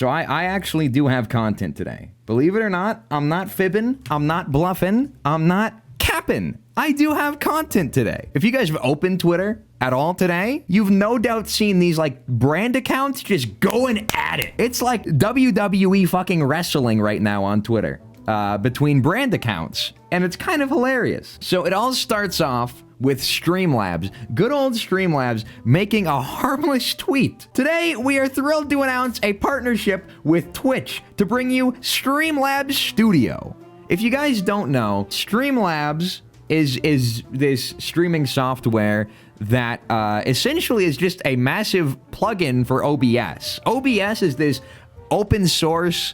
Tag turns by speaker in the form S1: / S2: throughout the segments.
S1: So I actually do have content today. Believe it or not, I'm not fibbing, I'm not bluffing, I'm not capping. I do have content today. If you guys have opened Twitter at all today, you've no doubt seen these like brand accounts just going at it. It's like WWE fucking wrestling right now on Twitter between brand accounts, and it's kind of hilarious. So it all starts off with Streamlabs, good old Streamlabs, making a harmless tweet. Today, we are thrilled to announce a partnership with Twitch to bring you Streamlabs Studio. If you guys don't know, Streamlabs is this streaming software that essentially is just a massive plugin for OBS. OBS is this open source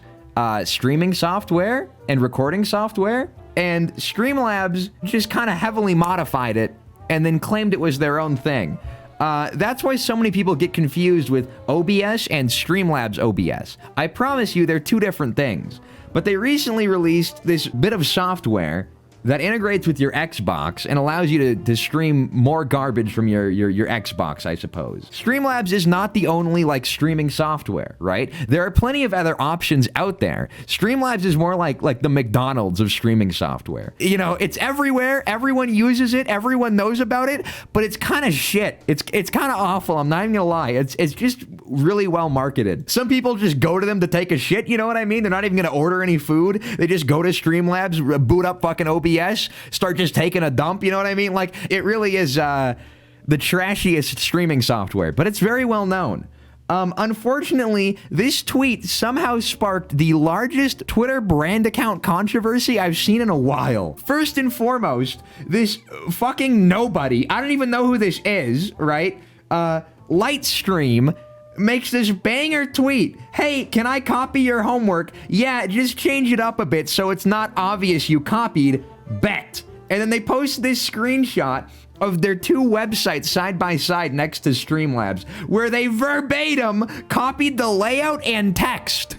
S1: streaming software and recording software, and Streamlabs just kind of heavily modified it and then claimed it was their own thing. That's why so many people get confused with OBS and Streamlabs OBS. I promise you they're two different things. But they recently released this bit of software that integrates with your Xbox and allows you to stream more garbage from your Xbox, I suppose. Streamlabs is not the only, like, streaming software, right? There are plenty of other options out there. Streamlabs is more like the McDonald's of streaming software. You know, it's everywhere, everyone uses it, everyone knows about it, but it's kind of shit. It's kind of awful, I'm not even gonna lie. It's just really well marketed. Some people just go to them to take a shit, you know what I mean? They're not even gonna order any food. They just go to Streamlabs, boot up fucking OBS, start just taking a dump, you know what I mean? Like, it really is the trashiest streaming software, but it's very well known. Unfortunately, this tweet somehow sparked the largest Twitter brand account controversy I've seen in a while. First and foremost, this fucking nobody, I don't even know who this is, right? Lightstream makes this banger tweet. Hey, can I copy your homework? Yeah, just change it up a bit so it's not obvious you copied. Bet. And then they post this screenshot of their two websites side by side next to Streamlabs, where they verbatim copied the layout and text.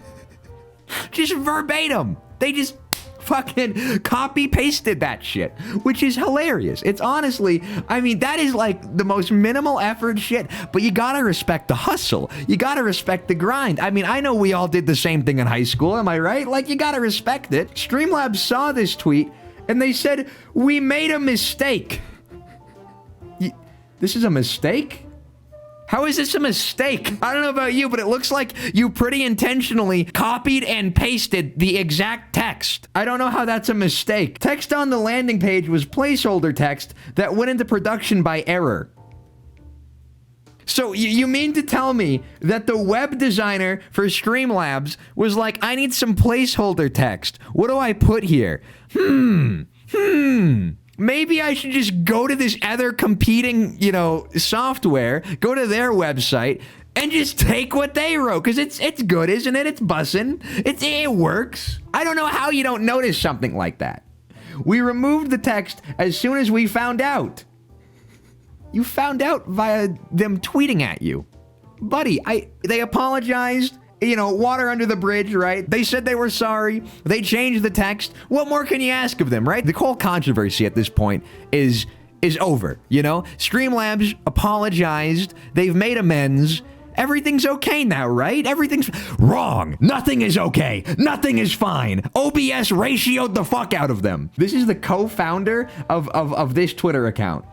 S1: Just verbatim. They just fucking copy pasted that shit, which is hilarious. It's honestly, I mean, that is like the most minimal effort shit, but you gotta respect the hustle. You gotta respect the grind. I mean, I know we all did the same thing in high school, am I right? Like, you gotta respect it. Streamlabs saw this tweet and they said, we made a mistake. This is a mistake? How is this a mistake? I don't know about you, but it looks like you pretty intentionally copied and pasted the exact text. I don't know how that's a mistake. Text on the landing page was placeholder text that went into production by error. So you mean to tell me that the web designer for Streamlabs was like, I need some placeholder text. What do I put here? Maybe I should just go to this other competing, you know, software, go to their website, and just take what they wrote, because it's good, isn't it? It's bussin'. It works. I don't know how you don't notice something like that. We removed the text as soon as we found out. You found out via them tweeting at you. Buddy, they apologized. You know, water under the bridge, right? They said they were sorry. They changed the text. What more can you ask of them, right? The whole controversy at this point is over, you know? Streamlabs apologized. They've made amends. Everything's okay now, right? Everything's wrong. Nothing is okay. Nothing is fine. OBS ratioed the fuck out of them. This is the co-founder of this Twitter account.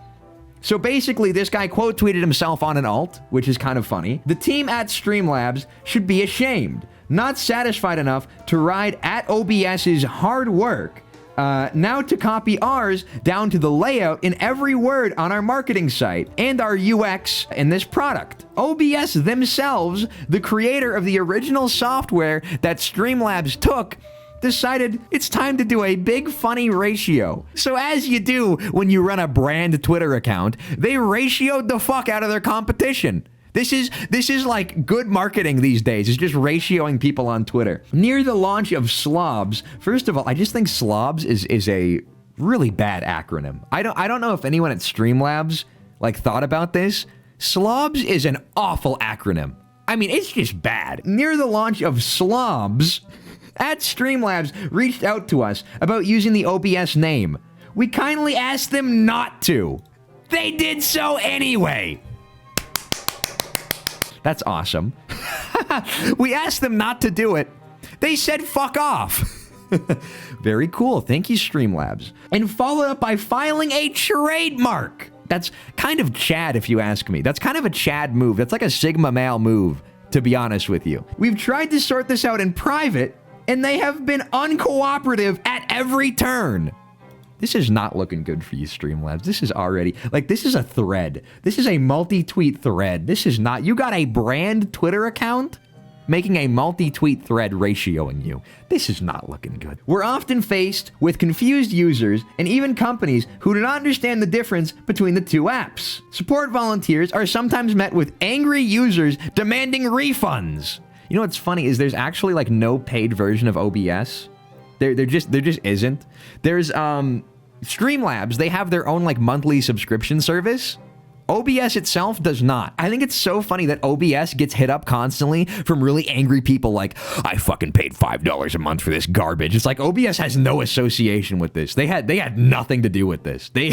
S1: So basically, this guy quote tweeted himself on an alt, which is kind of funny. The team at Streamlabs should be ashamed, not satisfied enough to ride at OBS's hard work, now to copy ours down to the layout in every word on our marketing site and our UX in this product. OBS themselves, the creator of the original software that Streamlabs took, decided it's time to do a big funny ratio. So as you do when you run a brand Twitter account, they ratioed the fuck out of their competition. This is like good marketing these days. It's just ratioing people on Twitter. Near the launch of Slobs, first of all, I just think Slobs is a really bad acronym. I don't know if anyone at Streamlabs like thought about this. Slobs is an awful acronym. I mean, it's just bad. Near the launch of Slobs, at Streamlabs reached out to us about using the OBS name. We kindly asked them not to. They did so anyway. That's awesome. We asked them not to do it. They said fuck off. Very cool. Thank you, Streamlabs. And followed up by filing a trademark. That's kind of Chad, if you ask me. That's kind of a Chad move. That's like a Sigma male move, to be honest with you. We've tried to sort this out in private, and they have been uncooperative at every turn. This is not looking good for you, Streamlabs. This is already, like, this is a thread. This is a multi-tweet thread. This is not, you got a brand Twitter account making a multi-tweet thread ratioing you. This is not looking good. We're often faced with confused users and even companies who do not understand the difference between the two apps. Support volunteers are sometimes met with angry users demanding refunds. You know what's funny is there's actually like no paid version of OBS. There just isn't. There's Streamlabs, they have their own like monthly subscription service. OBS itself does not. I think it's so funny that OBS gets hit up constantly from really angry people like, I fucking paid $5 a month for this garbage. It's like OBS has no association with this. They had nothing to do with this. They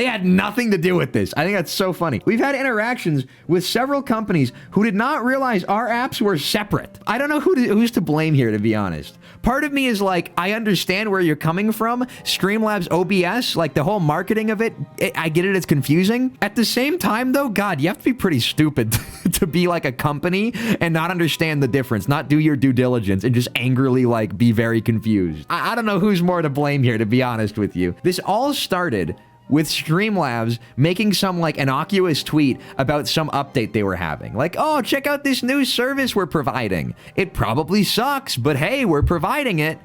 S1: had nothing to do with this. I think that's so funny. We've had interactions with several companies who did not realize our apps were separate. I don't know who's to blame here, to be honest. Part of me is like, I understand where you're coming from. Streamlabs OBS, like the whole marketing of it, I get it, it's confusing. At the same time, though, God, you have to be pretty stupid to be like a company and not understand the difference, not do your due diligence, and just angrily like be very confused. I don't know who's more to blame here, to be honest with you. This all started with Streamlabs making some like innocuous tweet about some update they were having. Like, oh, check out this new service we're providing. It probably sucks, but hey, we're providing it.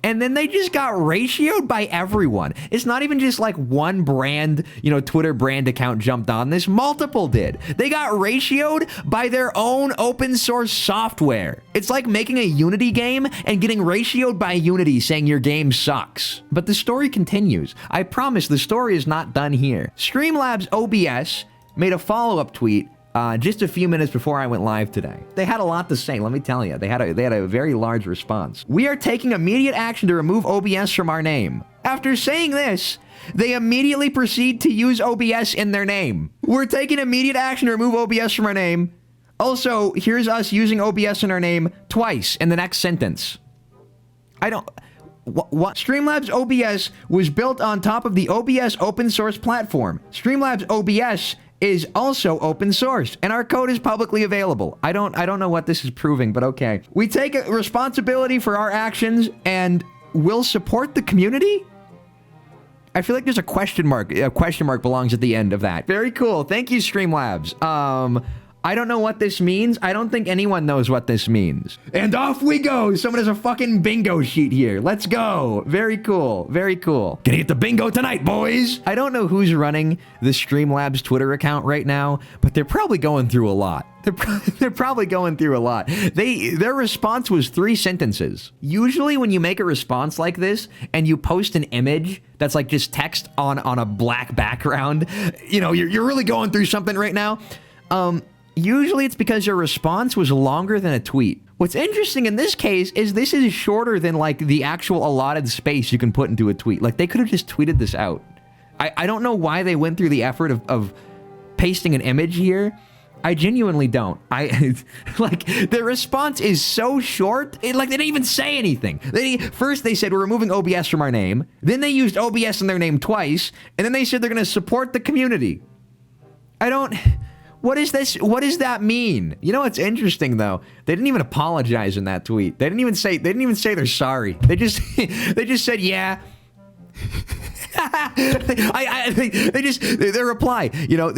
S1: And then they just got ratioed by everyone. It's not even just like one brand, you know, Twitter brand account jumped on this. Multiple did. They got ratioed by their own open source software. It's like making a Unity game and getting ratioed by Unity saying your game sucks. But the story continues. I promise the story is not done here. Streamlabs OBS made a follow-up tweet just a few minutes before I went live today. They had a lot to say, let me tell you. They had a very large response. We are taking immediate action to remove OBS from our name. After saying this, they immediately proceed to use OBS in their name. We're taking immediate action to remove OBS from our name. Also, here's us using OBS in our name twice in the next sentence. What? Streamlabs OBS was built on top of the OBS open source platform. Streamlabs OBS is also open source, and our code is publicly available. I don't know what this is proving, but okay. We take responsibility for our actions and will support the community? I feel like there's a question mark. A question mark belongs at the end of that. Very cool. Thank you, Streamlabs. I don't know what this means. I don't think anyone knows what this means. And off we go. Someone has a fucking bingo sheet here. Let's go. Very cool. Very cool. Gonna get the bingo tonight, boys. I don't know who's running the Streamlabs Twitter account right now, but they're probably going through a lot. They're probably going through a lot. Their response was 3 sentences. Usually when you make a response like this and you post an image that's like just text on a black background, you know, you're really going through something right now. Usually it's because your response was longer than a tweet. What's interesting in this case is this is shorter than like the actual allotted space you can put into a tweet. Like they could have just tweeted this out. I don't know why they went through the effort of pasting an image here. I genuinely don't. Like the response is so short. Like they didn't even say anything. First they said we're removing OBS from our name. Then they used OBS in their name twice. And then they said they're going to support the community. What is this? What does that mean? You know what's interesting though? They didn't even apologize in that tweet. They didn't even say they're sorry. They just said yeah. Their reply, you know,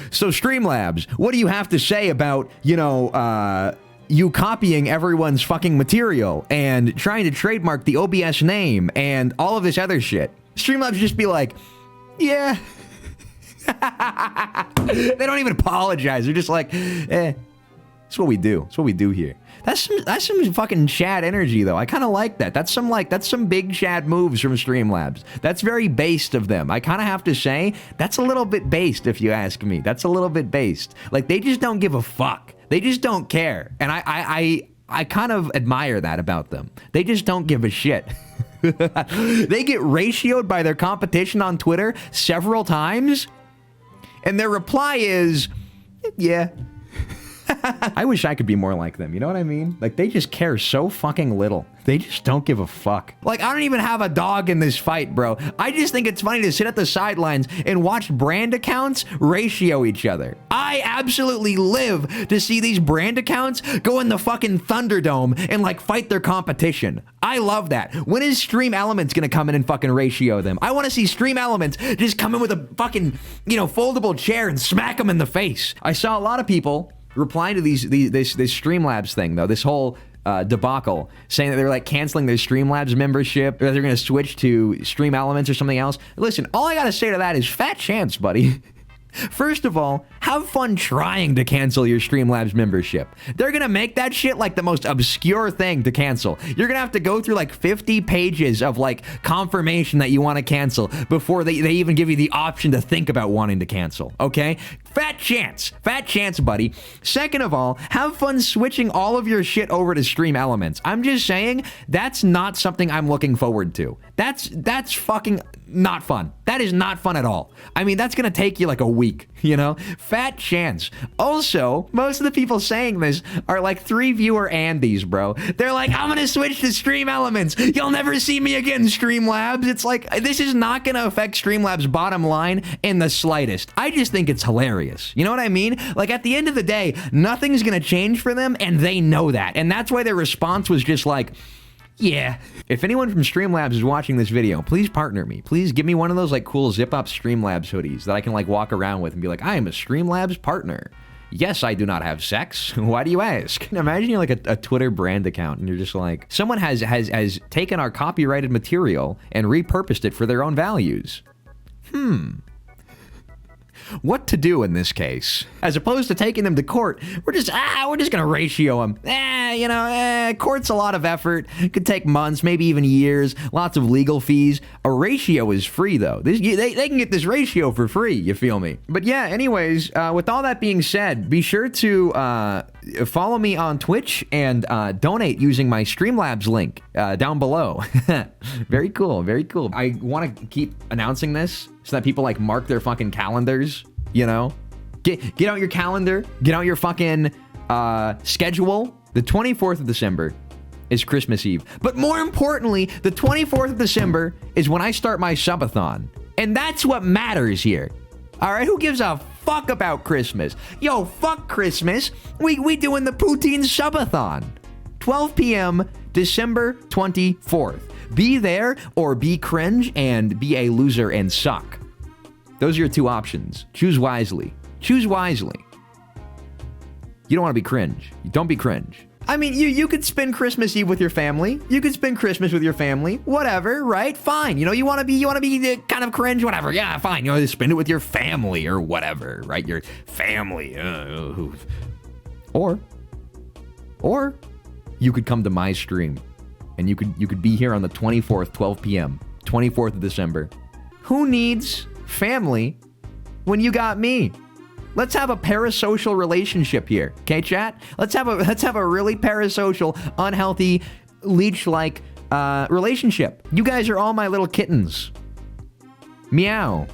S1: so Streamlabs, what do you have to say about, you know, you copying everyone's fucking material and trying to trademark the OBS name and all of this other shit? Streamlabs just be like, yeah. They don't even apologize. They're just like, that's what we do. That's what we do here. That's some fucking Chad energy, though. I kind of like that. That's some big Chad moves from Streamlabs. That's very based of them. I kind of have to say, that's a little bit based, if you ask me. That's a little bit based. Like, they just don't give a fuck. They just don't care. And I kind of admire that about them. They just don't give a shit. They get ratioed by their competition on Twitter several times. And their reply is, yeah. I wish I could be more like them. You know what I mean? Like, they just care so fucking little. They just don't give a fuck. Like, I don't even have a dog in this fight, bro. I just think it's funny to sit at the sidelines and watch brand accounts ratio each other. I absolutely live to see these brand accounts go in the fucking Thunderdome and, like, fight their competition. I love that. When is Stream Elements gonna come in and fucking ratio them? I want to see Stream Elements just come in with a fucking, you know, foldable chair and smack them in the face. I saw a lot of people replying to this Streamlabs thing, though, this whole debacle, saying that they're like canceling their Streamlabs membership, or they're going to switch to Stream Elements or something else. Listen, all I got to say to that is fat chance, buddy. First of all, have fun trying to cancel your Streamlabs membership. They're gonna make that shit like the most obscure thing to cancel. You're gonna have to go through like 50 pages of like confirmation that you want to cancel before they even give you the option to think about wanting to cancel, okay? Fat chance, buddy. Second of all, have fun switching all of your shit over to Stream Elements. I'm just saying, that's not something I'm looking forward to. That's fucking not fun. That is not fun at all. I mean, that's gonna take you like a week, you know? Fat chance. Also, most of the people saying this are like 3-viewer Andys, bro. They're like, I'm gonna switch to Stream Elements. You'll never see me again, Streamlabs. It's like, this is not gonna affect Streamlabs' bottom line in the slightest. I just think it's hilarious. You know what I mean? Like, at the end of the day, nothing's gonna change for them, and they know that. And that's why their response was just like, yeah. If anyone from Streamlabs is watching this video, please partner me. Please give me one of those like cool zip-up Streamlabs hoodies that I can like walk around with and be like, I am a Streamlabs partner. Yes, I do not have sex. Why do you ask? Imagine you're like a Twitter brand account and you're just like, someone has taken our copyrighted material and repurposed it for their own values. What to do in this case? As opposed to taking them to court, we're just gonna ratio them. Court's a lot of effort. It could take months, maybe even years. Lots of legal fees. A ratio is free though. They can get this ratio for free. You feel me? But yeah. Anyways, with all that being said, be sure to follow me on Twitch and donate using my Streamlabs link down below. Very cool. Very cool. I want to keep announcing this so that people like mark their fucking calendars, you know? Get out your calendar, get out your fucking schedule. The 24th of December is Christmas Eve. But more importantly, the 24th of December is when I start my subathon. And that's what matters here. All right, who gives a fuck about Christmas? Yo, fuck Christmas. We doing the poutine subathon. 12 p.m. December 24th. Be there or be cringe and be a loser and suck. Those are your two options. Choose wisely. Choose wisely. You don't want to be cringe. Don't be cringe. I mean, you could spend Christmas Eve with your family. You could spend Christmas with your family. Whatever, right? Fine. You know, you want to be kind of cringe, whatever. Yeah, fine. You know, spend it with your family or whatever, right? Your family. Or you could come to my stream and you could be here on the 24th, 12 p.m., 24th of December. Who needs family when you got me? Let's have a parasocial relationship here, okay, chat? Let's have a really parasocial, unhealthy, leech-like relationship. You guys are all my little kittens. Meow.